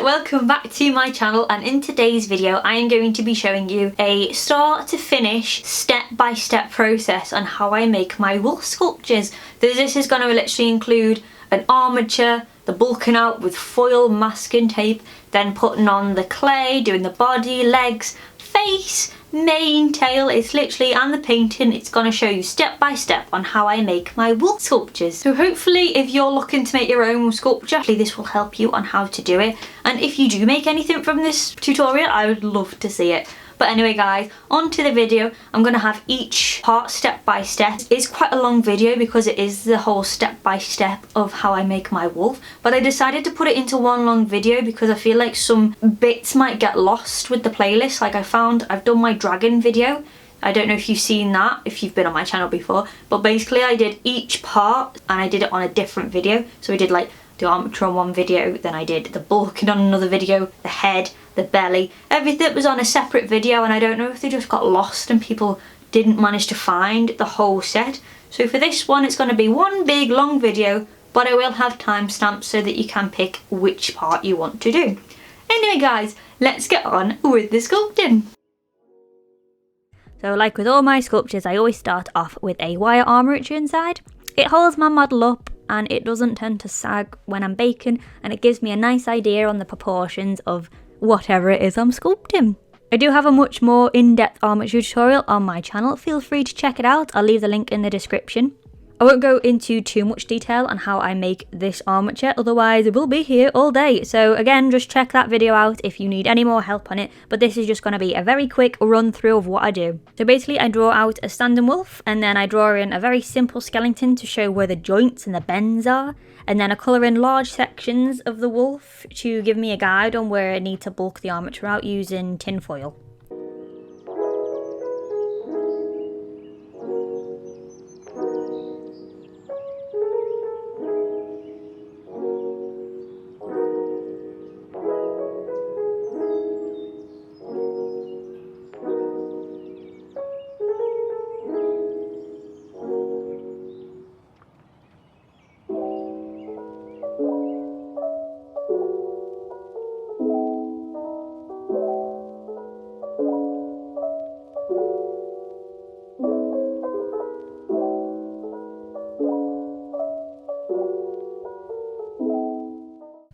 welcome back to my channel, and in today's video I am going to be showing you a start to finish step-by-step process on how I make my wolf sculptures. This is going to literally include an armature, the bulking out with foil, masking tape, then putting on the clay, doing the body, legs, face, mane, tail, it's literally, and the painting. It's going to show you step by step on how I make my wolf sculptures. So hopefully if you're looking to make your own sculpture, this will help you on how to do it. And if you do make anything from this tutorial, I would love to see it. But anyway guys, on to the video. I'm going to have each part step by step. It's quite a long video because it is the whole step by step of how I make my wolf. But I decided to put it into one long video because I feel like some bits might get lost with the playlist. Like I've done my dragon video. I don't know if you've seen that, if you've been on my channel before. But basically I did each part and I did it on a different video. So we did like the armature on one video, then I did the bulking on another video, the head, the belly, everything was on a separate video, and I don't know if they just got lost and people didn't manage to find the whole set. So for this one it's going to be one big long video, but I will have timestamps so that you can pick which part you want to do. Anyway guys, let's get on with the sculpting. So like with all my sculptures, I always start off with a wire armature inside. It holds my model up and it doesn't tend to sag when I'm baking, and it gives me a nice idea on the proportions of whatever it is I'm sculpting. I do have a much more in-depth armature tutorial on my channel. Feel free to check it out. I'll leave the link in the description. I won't go into too much detail on how I make this armature, otherwise it will be here all day. So again, just check that video out if you need any more help on it, but this is just going to be a very quick run through of what I do. So basically I draw out a standing wolf, and then I draw in a very simple skeleton to show where the joints and the bends are, and then I colour in large sections of the wolf to give me a guide on where I need to bulk the armature out using tin foil.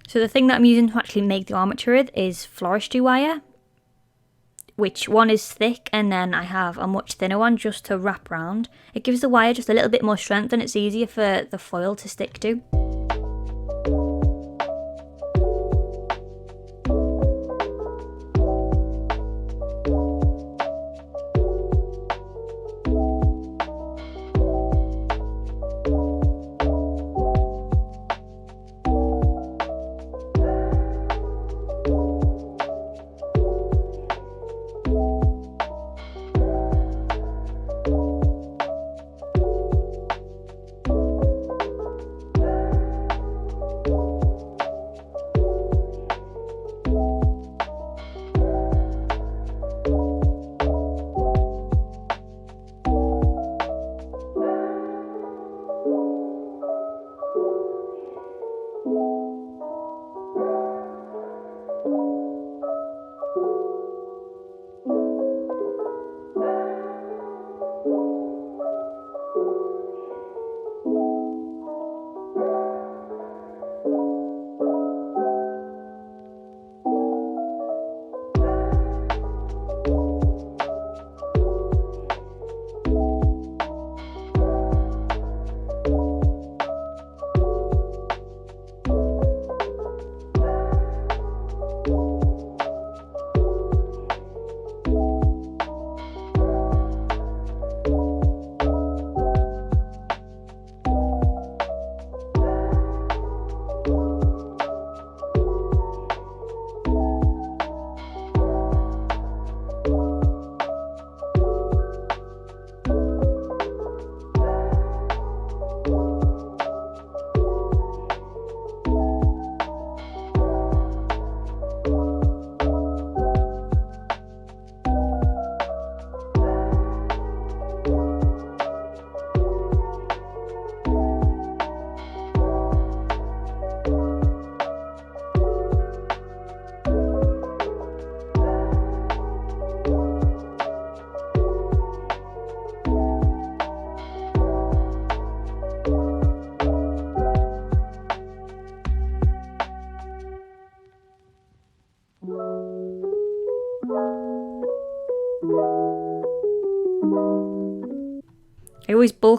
So the thing that I'm using to actually make the armature with is floristry wire, which one is thick and then I have a much thinner one just to wrap around. It gives the wire just a little bit more strength and it's easier for the foil to stick to.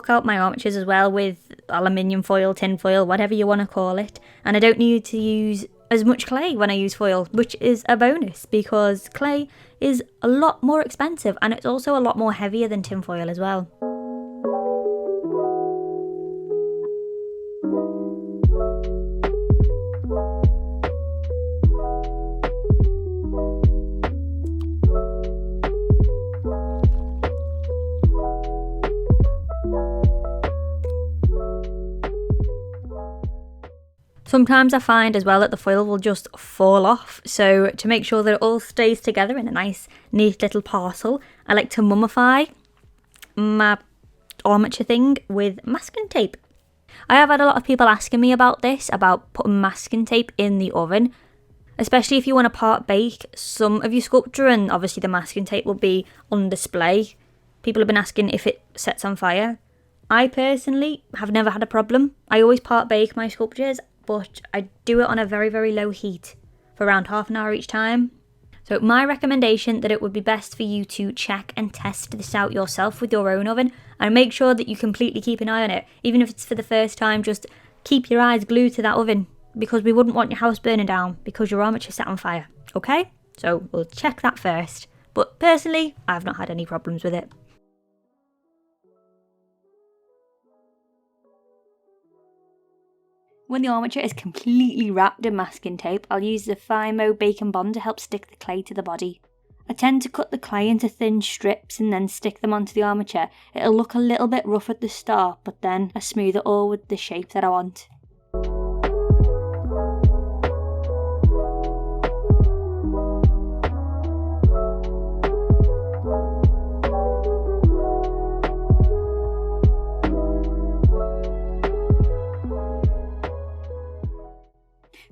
block out my armatures as well with aluminium foil, tin foil, whatever you want to call it. And I don't need to use as much clay when I use foil, which is a bonus because clay is a lot more expensive and it's also a lot more heavier than tin foil as well. Sometimes I find as well that the foil will just fall off, so to make sure that it all stays together in a nice neat little parcel, I like to mummify my armature thing with masking tape. I have had a lot of people asking me about this, about putting masking tape in the oven, especially if you want to part bake some of your sculpture, and obviously the masking tape will be on display. People have been asking if it sets on fire. I personally have never had a problem. I always part bake my sculptures, but I do it on a very, very low heat for around half an hour each time. So my recommendation that it would be best for you to check and test this out yourself with your own oven and make sure that you completely keep an eye on it. Even if it's for the first time, just keep your eyes glued to that oven because we wouldn't want your house burning down because your armature set on fire, okay? So we'll check that first. But personally, I've not had any problems with it. When the armature is completely wrapped in masking tape, I'll use the Fimo Bacon Bond to help stick the clay to the body. I tend to cut the clay into thin strips and then stick them onto the armature. It'll look a little bit rough at the start, but then I smooth it all with the shape that I want.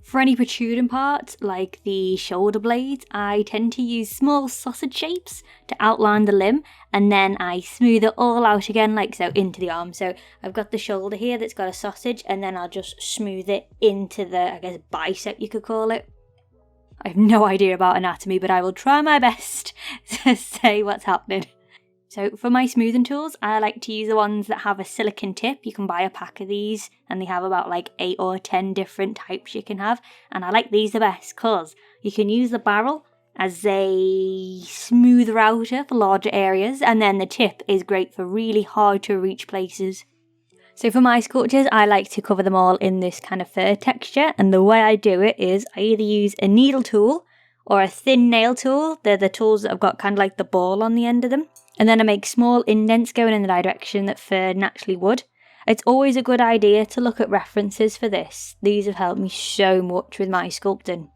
For any protruding parts, like the shoulder blades, I tend to use small sausage shapes to outline the limb, and then I smooth it all out again like so into the arm. So I've got the shoulder here that's got a sausage, and then I'll just smooth it into the, I guess, bicep you could call it. I have no idea about anatomy, but I will try my best to say what's happening. So for my smoothing tools, I like to use the ones that have a silicone tip. You can buy a pack of these and they have about like 8 or 10 different types you can have. And I like these the best because you can use the barrel as a smoother outer for larger areas, and then the tip is great for really hard to reach places. So for my sculptures, I like to cover them all in this kind of fur texture, and the way I do it is I either use a needle tool or a thin nail tool. They're the tools that have got kind of like the ball on the end of them. And then I make small indents going in the direction that fur naturally would. It's always a good idea to look at references for this. These have helped me so much with my sculpting.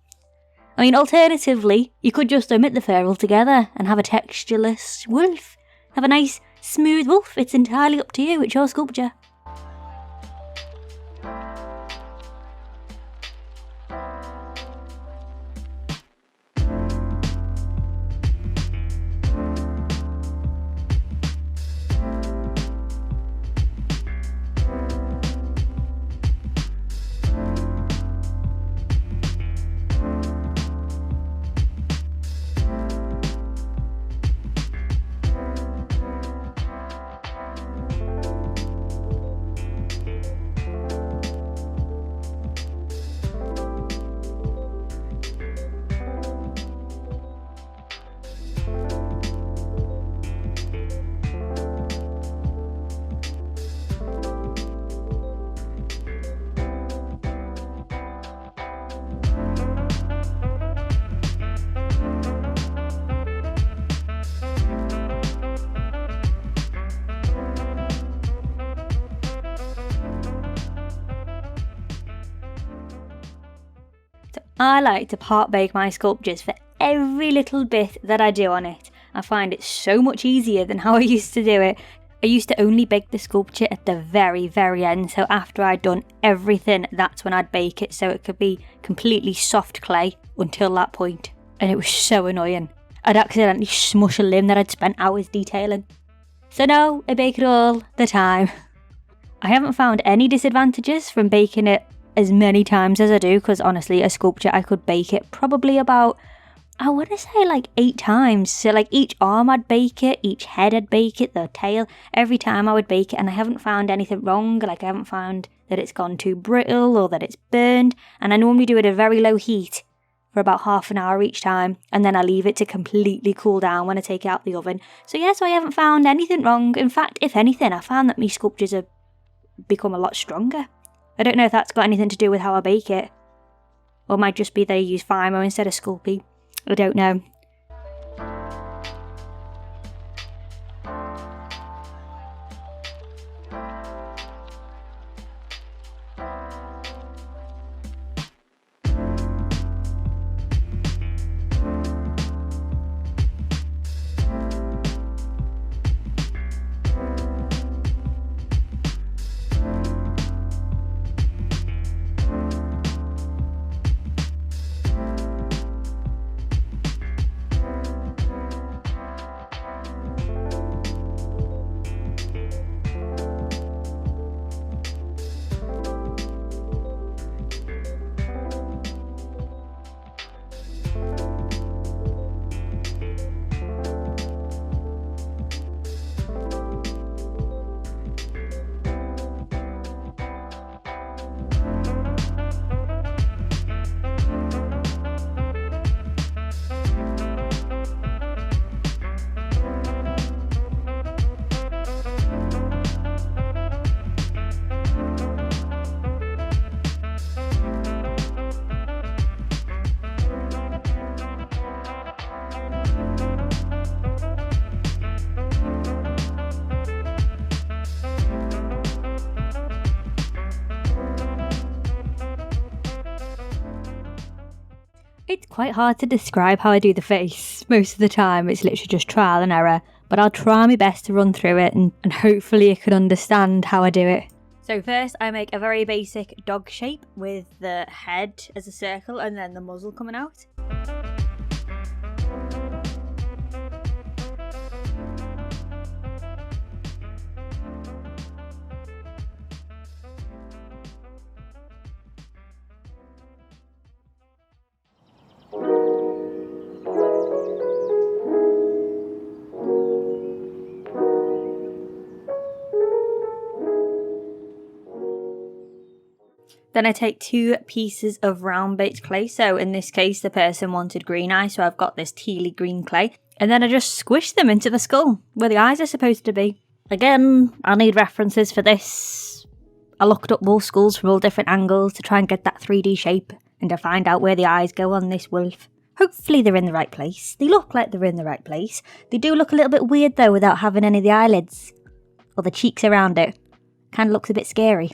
I mean, alternatively, you could just omit the fur altogether and have a textureless wolf. Have a nice, smooth wolf. It's entirely up to you. It's your sculpture. I like to part bake my sculptures for every little bit that I do on it. I find it so much easier than how I used to do it. I used to only bake the sculpture at the very, very end, so after I'd done everything, that's when I'd bake it, so it could be completely soft clay until that point. And it was so annoying. I'd accidentally smush a limb that I'd spent hours detailing. So no, I bake it all the time. I haven't found any disadvantages from baking it as many times as I do, because honestly, a sculpture I could bake it probably about I want to say like 8 times. So like each arm I'd bake it, each head I'd bake it, the tail, every time I would bake it, and I haven't found anything wrong. Like I haven't found that it's gone too brittle or that it's burned, and I normally do it at a very low heat for about half an hour each time, and then I leave it to completely cool down when I take it out the oven. So yeah, so I haven't found anything wrong. In fact, if anything, I found that my sculptures have become a lot stronger. I don't know if that's got anything to do with how I bake it, or it might just be that I use Fimo instead of Sculpey. I don't know. It's quite hard to describe how I do the face. Most of the time it's literally just trial and error, but I'll try my best to run through it and hopefully you can understand how I do it. So first I make a very basic dog shape with the head as a circle and then the muzzle coming out. Then I take 2 pieces of round baked clay, so in this case the person wanted green eyes, so I've got this tealy green clay, and then I just squish them into the skull, where the eyes are supposed to be. Again, I'll need references for this. I looked up wolf skulls from all different angles to try and get that 3D shape, and to find out where the eyes go on this wolf. Hopefully they're in the right place. They look like they're in the right place. They do look a little bit weird though without having any of the eyelids, or the cheeks around it. Kinda looks a bit scary.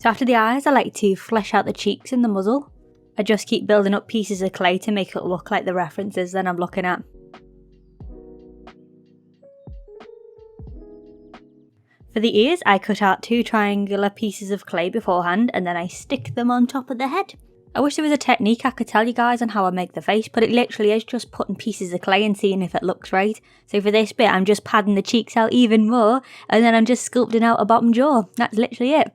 So after the eyes, I like to flesh out the cheeks and the muzzle. I just keep building up pieces of clay to make it look like the references that I'm looking at. For the ears, I cut out 2 triangular pieces of clay beforehand and then I stick them on top of the head. I wish there was a technique I could tell you guys on how I make the face, but it literally is just putting pieces of clay and seeing if it looks right. So for this bit, I'm just padding the cheeks out even more and then I'm just sculpting out a bottom jaw. That's literally it.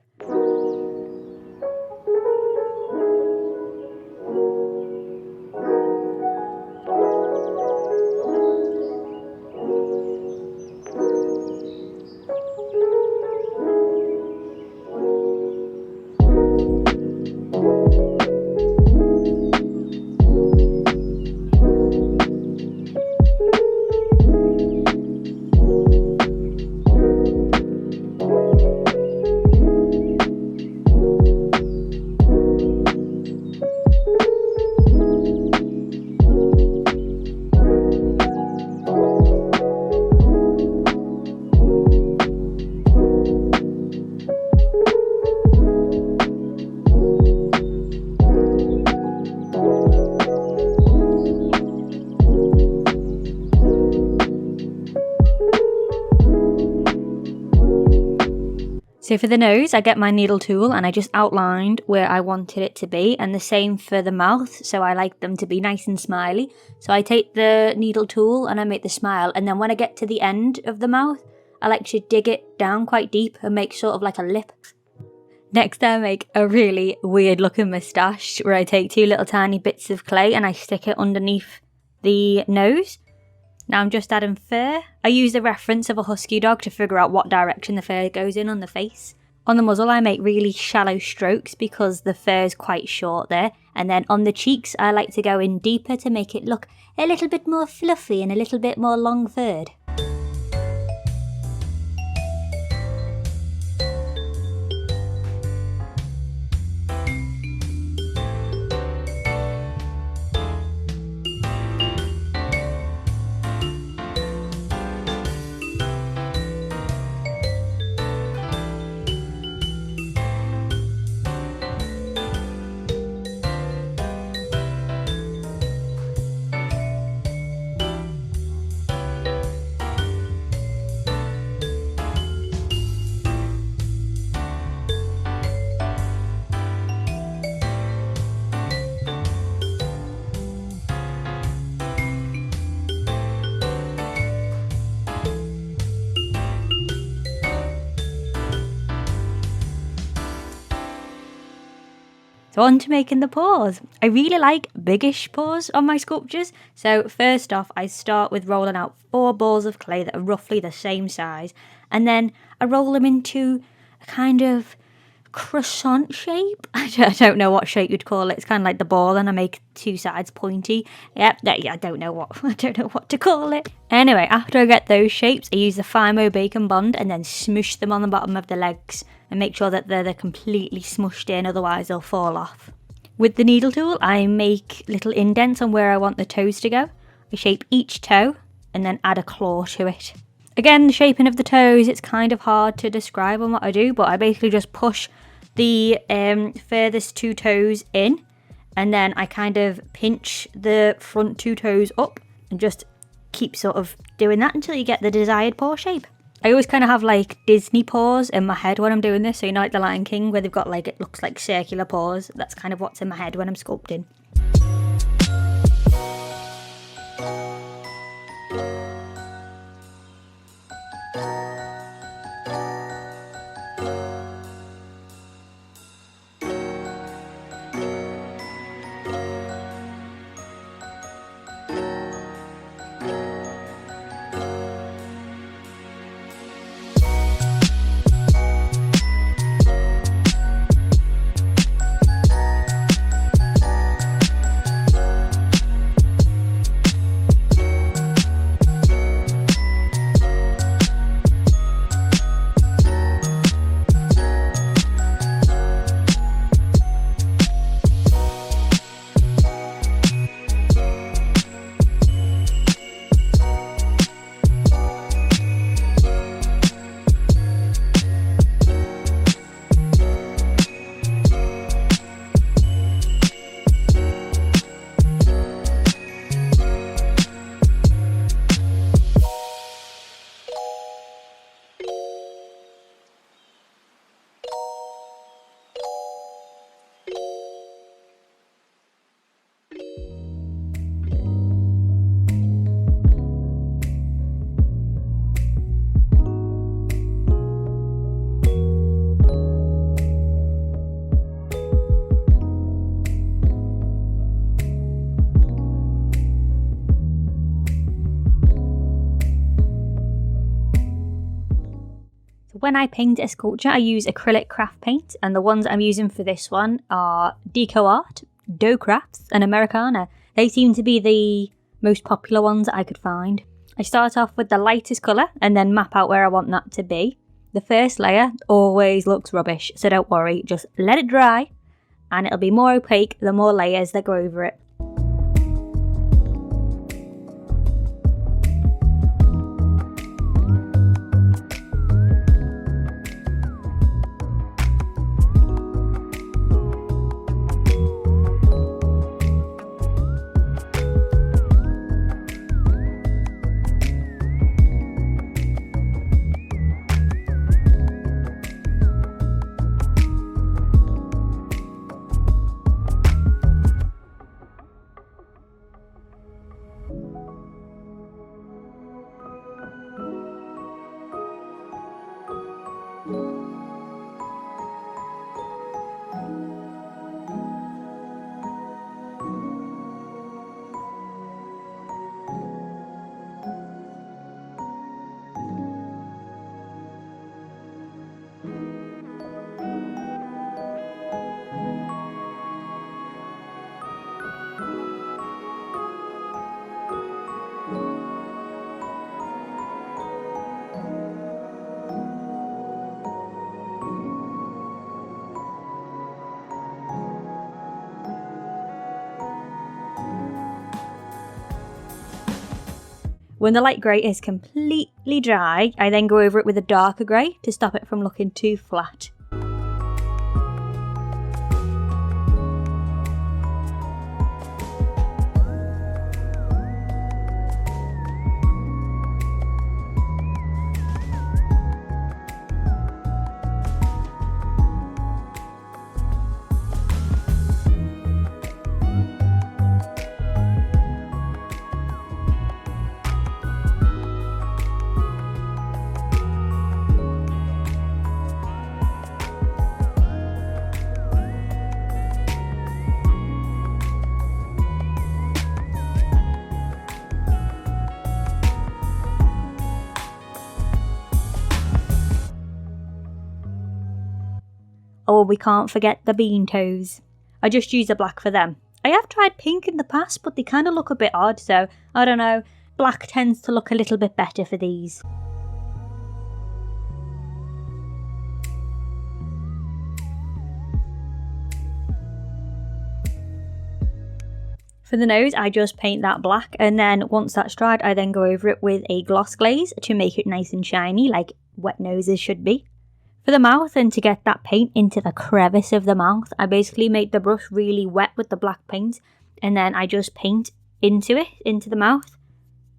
So for the nose, I get my needle tool and I just outlined where I wanted it to be, and the same for the mouth, so I like them to be nice and smiley. So I take the needle tool and I make the smile, and then when I get to the end of the mouth, I like to dig it down quite deep and make sort of like a lip. Next I make a really weird looking moustache where I take 2 little tiny bits of clay and I stick it underneath the nose. Now I'm just adding fur. I use the reference of a husky dog to figure out what direction the fur goes in on the face. On the muzzle I make really shallow strokes because the fur is quite short there. And then on the cheeks I like to go in deeper to make it look a little bit more fluffy and a little bit more long furred. So on to making the paws. I really like biggish paws on my sculptures. So first off, I start with rolling out 4 balls of clay that are roughly the same size. And then I roll them into a kind of croissant shape. I don't know what shape you'd call it. It's kind of like the ball and I make 2 sides pointy. Yep, I don't know what to call it. Anyway, after I get those shapes, I use the Fimo Bacon Bond and then smoosh them on the bottom of the legs and make sure that they're completely smushed in, otherwise they'll fall off. With the needle tool, I make little indents on where I want the toes to go. I shape each toe and then add a claw to it. Again, the shaping of the toes, it's kind of hard to describe on what I do, but I basically just push the furthest 2 toes in and then I kind of pinch the front 2 toes up and just keep sort of doing that until you get the desired paw shape. I always kind of have like Disney paws in my head when I'm doing this, so you know, like the Lion King where they've got like, it looks like circular paws. That's kind of what's in my head when I'm sculpting. When I paint a sculpture, I use acrylic craft paint, and the ones I'm using for this one are Deco Art, Dough Crafts, and Americana. They seem to be the most popular ones that I could find. I start off with the lightest colour and then map out where I want that to be. The first layer always looks rubbish, so don't worry, just let it dry and it'll be more opaque the more layers that go over it. When the light grey is completely dry, I then go over it with a darker grey to stop it from looking too flat. Oh, we can't forget the bean toes. I just use a black for them. I have tried pink in the past, but they kind of look a bit odd, so I don't know. Black tends to look a little bit better for these. For the nose, I just paint that black, and then once that's dried, I then go over it with a gloss glaze to make it nice and shiny, like wet noses should be. For the mouth, and to get that paint into the crevice of the mouth, I basically make the brush really wet with the black paint, and then I just paint into it, into the mouth,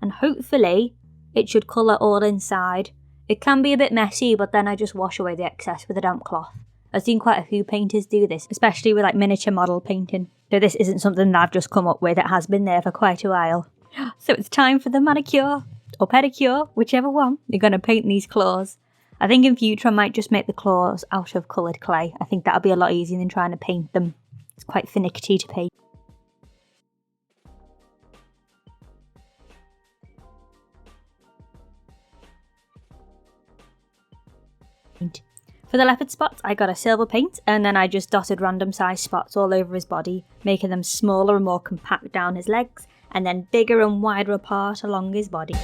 and hopefully it should colour all inside. It can be a bit messy, but then I just wash away the excess with a damp cloth. I've seen quite a few painters do this, especially with like miniature model painting. So this isn't something that I've just come up with, it has been there for quite a while. So it's time for the manicure, or pedicure, whichever one. You're going to paint these claws. I think in future I might just make the claws out of coloured clay. I think that'll be a lot easier than trying to paint them. It's quite finicky to paint. For the leopard spots, I got a silver paint, and then I just dotted random size spots all over his body, making them smaller and more compact down his legs, and then bigger and wider apart along his body.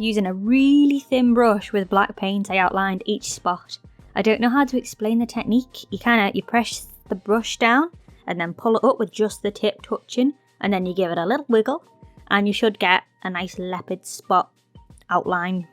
Using a really thin brush with black paint, I outlined each spot. I don't know how to explain the technique. You press the brush down and then pull it up with just the tip touching, and then you give it a little wiggle and you should get a nice leopard spot outline.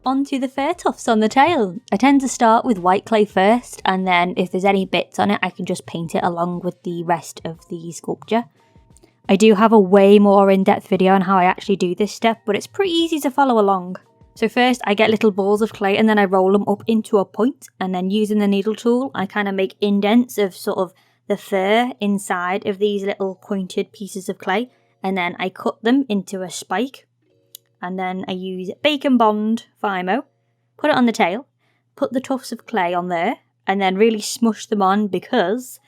onto the fur tufts on the tail. I tend to start with white clay first, and then if there's any bits on it, I can just paint it along with the rest of the sculpture. I do have a way more in-depth video on how I actually do this step, but it's pretty easy to follow along. So first I get little balls of clay and then I roll them up into a point, and then using the needle tool I kind of make indents of sort of the fur inside of these little pointed pieces of clay, and then I cut them into a spike, and then I use Bacon Bond Fimo, put it on the tail, put the tufts of clay on there, and then really smush them on because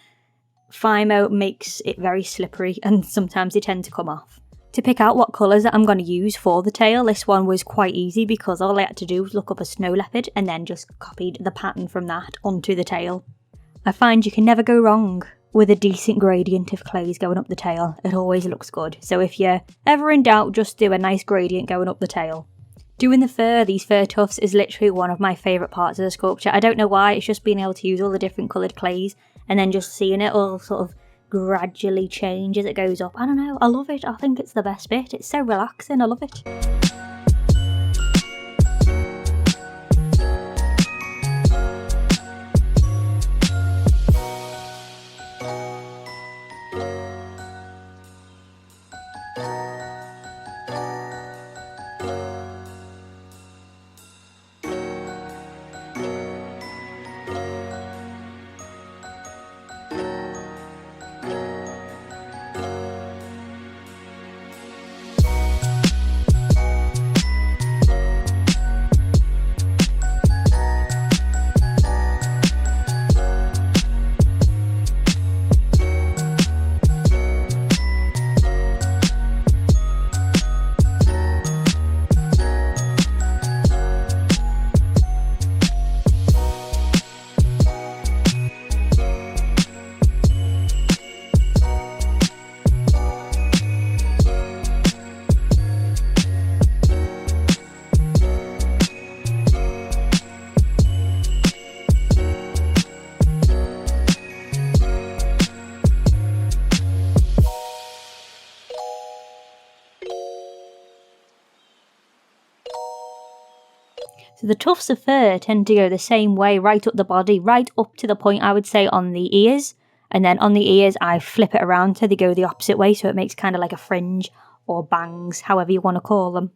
Fimo makes it very slippery and sometimes they tend to come off. To pick out what colours that I'm going to use for the tail, this one was quite easy because all I had to do was look up a snow leopard and then just copied the pattern from that onto the tail. I find you can never go wrong with a decent gradient of clays going up the tail. It always looks good. So if you're ever in doubt, just do a nice gradient going up the tail. Doing the fur, these fur tufts, is literally one of my favourite parts of the sculpture. I don't know why, it's just being able to use all the different coloured clays and then just seeing it all sort of gradually change as it goes up. I don't know, I love it. I think it's the best bit. It's so relaxing, I love it. So the tufts of fur tend to go the same way right up the body, right up to the point I would say on the ears. And then on the ears I flip it around so they go the opposite way, so it makes kind of like a fringe or bangs, however you want to call them.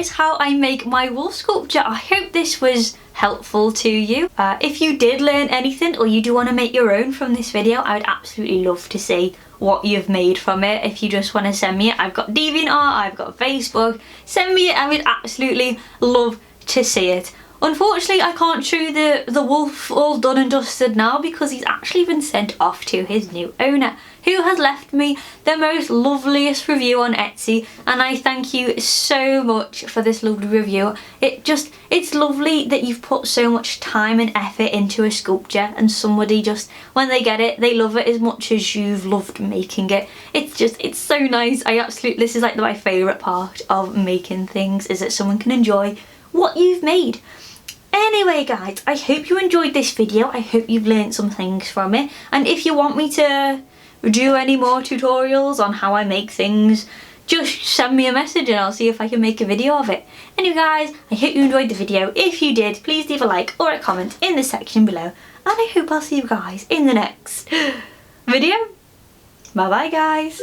is how I make my wool sculpture. I hope this was helpful to you. If you did learn anything or you do want to make your own from this video, I would absolutely love to see what you've made from it. If you just want to send me it, I've got DeviantArt, I've got Facebook, send me it. I would absolutely love to see it. Unfortunately, I can't show you the wolf all done and dusted now because he's actually been sent off to his new owner, who has left me the most loveliest review on Etsy, and I thank you so much for this lovely review. It's lovely that you've put so much time and effort into a sculpture and somebody just, when they get it, they love it as much as you've loved making it. It's so nice. This is like my favourite part of making things, is that someone can enjoy what you've made. Anyway guys, I hope you enjoyed this video. I hope you've learned some things from it, and if you want me to do any more tutorials on how I make things, just send me a message and I'll see if I can make a video of it. Anyway guys, I hope you enjoyed the video. If you did, please leave a like or a comment in the section below, and I hope I'll see you guys in the next video. Bye bye guys.